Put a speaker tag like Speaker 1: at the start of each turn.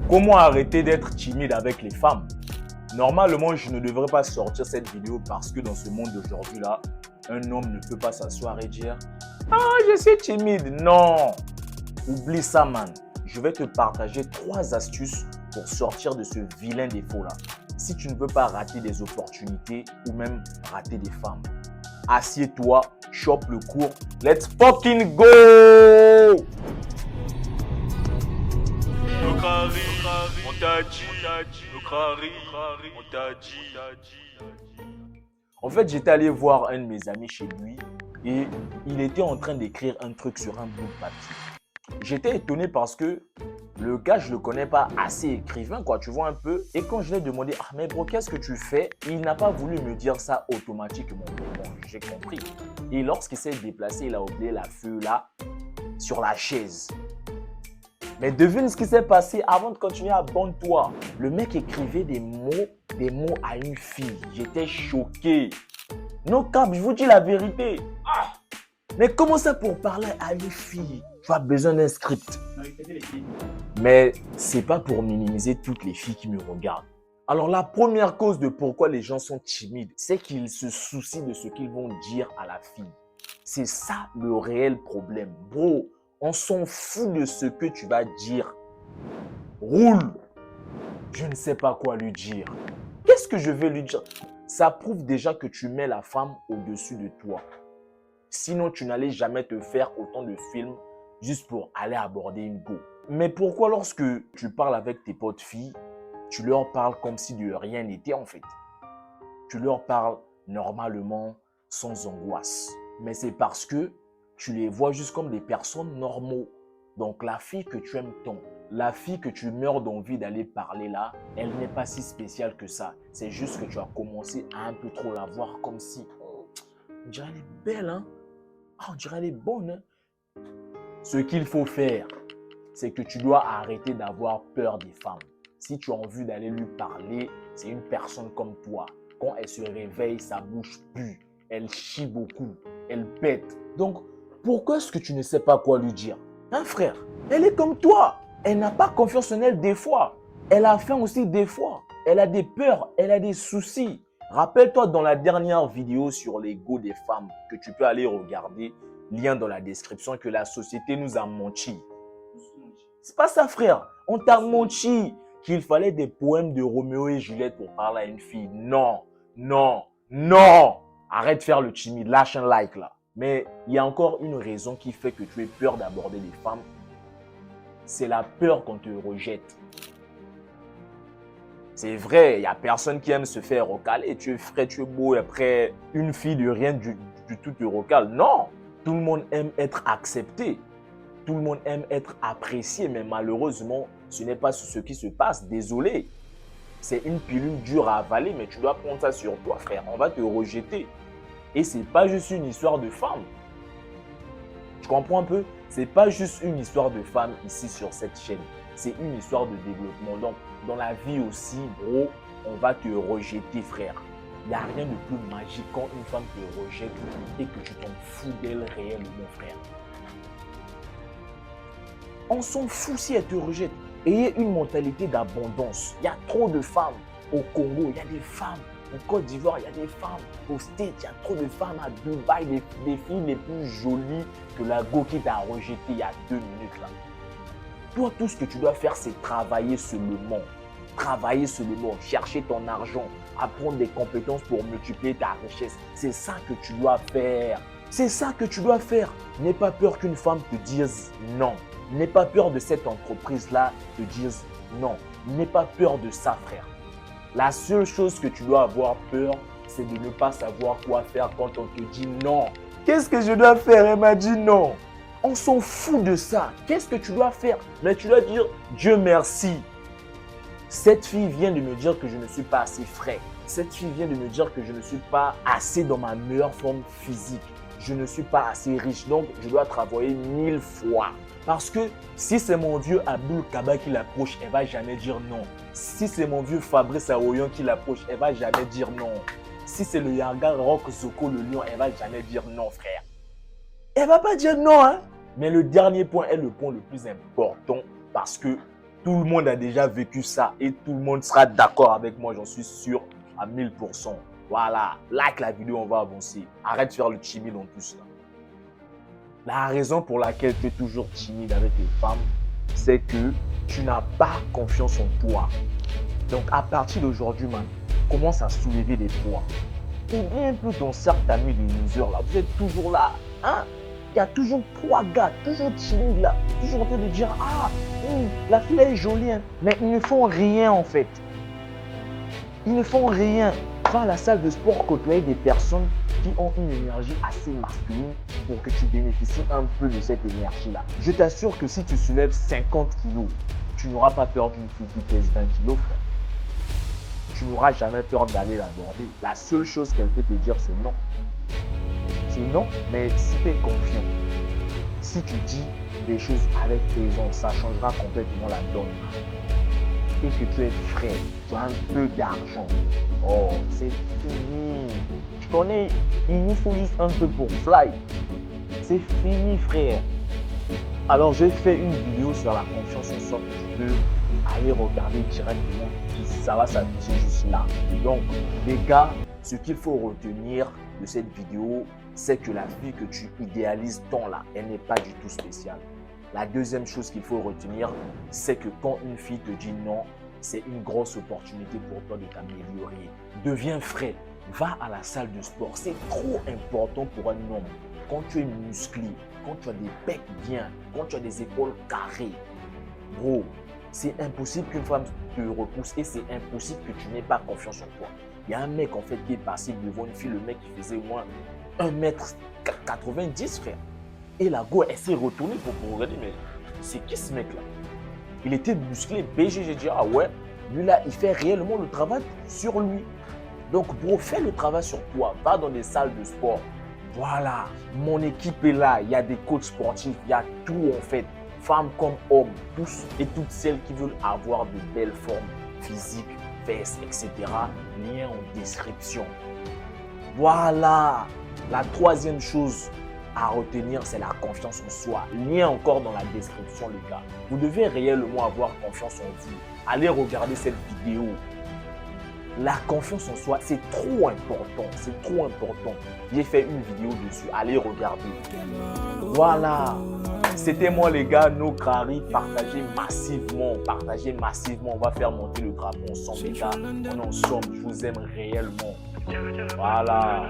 Speaker 1: Comment arrêter d'être timide avec les femmes? Normalement, je ne devrais pas sortir cette vidéo parce que dans ce monde d'aujourd'hui-là, un homme ne peut pas s'asseoir et dire « Ah, je suis timide ». Non, oublie ça, man. Je vais te partager 3 astuces pour sortir de ce vilain défaut-là. Si tu ne veux pas rater des opportunités ou même rater des femmes, assieds-toi, chope le cours. Let's fucking go! En fait, j'étais allé voir un de mes amis chez lui et il était en train d'écrire un truc sur un bout de papier. J'étais étonné parce que le gars, je le connais pas assez écrivain, quoi, tu vois un peu. Et quand je lui ai demandé, ah mais bro, qu'est-ce que tu fais? Il n'a pas voulu me dire ça automatiquement. Bon, j'ai compris. Et lorsqu'il s'est déplacé, il a oublié la feuille là sur la chaise. Mais devine ce qui s'est passé avant de continuer à abonne-toi. Le mec écrivait des mots à une fille. J'étais choqué. Non cap, je vous dis la vérité. Ah, mais comment ça pour parler à une fille? Tu as besoin d'un script. Mais c'est pas pour minimiser toutes les filles qui me regardent. Alors la première cause de pourquoi les gens sont timides, c'est qu'ils se soucient de ce qu'ils vont dire à la fille. C'est ça le réel problème. Bro, on s'en fout de ce que tu vas dire. Roule. Je ne sais pas quoi lui dire. Qu'est-ce que je vais lui dire? Ça prouve déjà que tu mets la femme au-dessus de toi. Sinon, tu n'allais jamais te faire autant de films juste pour aller aborder une go. Mais pourquoi lorsque tu parles avec tes potes filles, tu leur parles comme si de rien n'était en fait? Tu leur parles normalement, sans angoisse. Mais c'est parce que tu les vois juste comme des personnes normaux. Donc la fille que tu aimes tant, la fille que tu meurs d'envie d'aller parler là, elle n'est pas si spéciale que ça. C'est juste que tu as commencé à un peu trop la voir comme si, oh, on dirait elle est belle, hein? Oh, on dirait elle est bonne, hein? Ce qu'il faut faire, c'est que tu dois arrêter d'avoir peur des femmes. Si tu as envie d'aller lui parler, c'est une personne comme toi. Quand elle se réveille, ça bouge plus. Elle chie beaucoup. Elle pète. Donc, pourquoi est-ce que tu ne sais pas quoi lui dire? Hein, frère? Elle est comme toi. Elle n'a pas confiance en elle des fois. Elle a faim aussi des fois. Elle a des peurs. Elle a des soucis. Rappelle-toi dans la dernière vidéo sur l'ego des femmes que tu peux aller regarder, lien dans la description, que la société nous a menti. C'est pas ça, frère. On t'a menti qu'il fallait des poèmes de Roméo et Juliette pour parler à une fille. Non, non, non. Arrête de faire le timide. Lâche un like là. Mais il y a encore une raison qui fait que tu aies peur d'aborder les femmes. C'est la peur qu'on te rejette. C'est vrai, il n'y a personne qui aime se faire recaler. Tu es frais, tu es beau et après une fille de rien du tout te recale. Non, tout le monde aime être accepté. Tout le monde aime être apprécié, mais malheureusement, ce n'est pas ce qui se passe. Désolé. C'est une pilule dure à avaler, mais tu dois prendre ça sur toi, frère. On va te rejeter. Et ce n'est pas juste une histoire de femme. Tu comprends un peu? Ce n'est pas juste une histoire de femme ici sur cette chaîne. C'est une histoire de développement. Donc, dans la vie aussi, gros, on va te rejeter, frère. Il n'y a rien de plus magique quand une femme te rejette et que tu t'en fous d'elle réellement, frère. On s'en fout si elle te rejette. Ayez une mentalité d'abondance. Il y a trop de femmes au Congo, il y a des femmes en Côte d'Ivoire, il y a des femmes au States, il y a trop de femmes à Dubaï, des filles les plus jolies que la go qui t'a rejeté il y a 2 minutes là. Toi, tout ce que tu dois faire, c'est travailler seulement. Travailler seulement, chercher ton argent, apprendre des compétences pour multiplier ta richesse. C'est ça que tu dois faire. C'est ça que tu dois faire. N'aie pas peur qu'une femme te dise non. N'aie pas peur de cette entreprise-là te dise non. N'aie pas peur de ça, frère. La seule chose que tu dois avoir peur, c'est de ne pas savoir quoi faire quand on te dit non. Qu'est-ce que je dois faire? Elle m'a dit non. On s'en fout de ça. Qu'est-ce que tu dois faire? Mais tu dois dire Dieu merci. Cette fille vient de me dire que je ne suis pas assez frais. Cette fille vient de me dire que je ne suis pas assez dans ma meilleure forme physique. Je ne suis pas assez riche, donc je dois travailler 1000 fois. Parce que si c'est mon vieux Abdul Kaba qui l'approche, elle ne va jamais dire non. Si c'est mon vieux Fabrice Aoyon qui l'approche, elle ne va jamais dire non. Si c'est le Yanga Rock Zoko le lion, elle ne va jamais dire non, frère. Elle ne va pas dire non, hein. Mais le dernier point est le point le plus important parce que Tout le monde a déjà vécu ça et tout le monde sera d'accord avec moi, j'en suis sûr à 1000%. Voilà, like la vidéo, on va avancer. Arrête de faire le timide en plus là. La raison pour laquelle tu es toujours timide avec les femmes, c'est que tu n'as pas confiance en toi. Donc à partir d'aujourd'hui, man, commence à soulever des poids. Oublie un peu ton cercle d'amis de losers là. Vous êtes toujours là, hein? Il y a toujours 3 gars, toujours timides là, toujours en train de dire ah, la fille est jolie, hein. Mais ils ne font rien en fait. Ils ne font rien. Va à la salle de sport côtoyer des personnes qui ont une énergie assez masculine pour que tu bénéficies un peu de cette énergie-là. Je t'assure que si tu soulèves 50 kilos, tu n'auras pas peur d'une fille qui pèse 20 kilos, frère. Tu n'auras jamais peur d'aller l'aborder. La seule chose qu'elle peut te dire, c'est non. C'est non, mais si tu es confiant, si tu dis des choses avec raison, ça changera complètement la donne. Et que tu es frais, tu as un peu d'argent. Oh, c'est fini. Tu connais, il nous faut juste un peu pour fly. C'est fini, frère. Alors, j'ai fait une vidéo sur la confiance en soi que tu peux aller regarder directement. Ça va s'afficher juste là. Donc, les gars, ce qu'il faut retenir de cette vidéo, c'est que la fille que tu idéalises tant là, elle n'est pas du tout spéciale. La deuxième chose qu'il faut retenir, c'est que quand une fille te dit non, c'est une grosse opportunité pour toi de t'améliorer. Deviens frais, va à la salle de sport. C'est trop important pour un homme. Quand tu es musclé, quand tu as des pecs bien, quand tu as des épaules carrées, bro, c'est impossible qu'une femme te repousse et c'est impossible que tu n'aies pas confiance en toi. Il y a un mec en fait qui est passé devant une fille, le mec qui faisait au moins 1m90, frère. Et la go, elle s'est retournée pour regarder, mais c'est qui ce mec là? Il était musclé, BG, j'ai dit ah ouais, lui là, il fait réellement le travail sur lui. Donc bro, fais le travail sur toi, va dans des salles de sport. Voilà, mon équipe est là, il y a des coachs sportifs, il y a tout en fait. Femmes comme hommes, tous et toutes celles qui veulent avoir de belles formes physiques, fesses, etc. Lien en description. Voilà. La troisième chose à retenir, c'est la confiance en soi. Lien encore dans la description, les gars. Vous devez réellement avoir confiance en vous. Allez regarder cette vidéo. La confiance en soi, c'est trop important. C'est trop important. J'ai fait une vidéo dessus. Allez regarder. Voilà. C'était moi les gars, Nokrari. Partagez massivement. Partagez massivement. On va faire monter le drapeau ensemble les gars. On est ensemble. Je vous aime réellement. Voilà.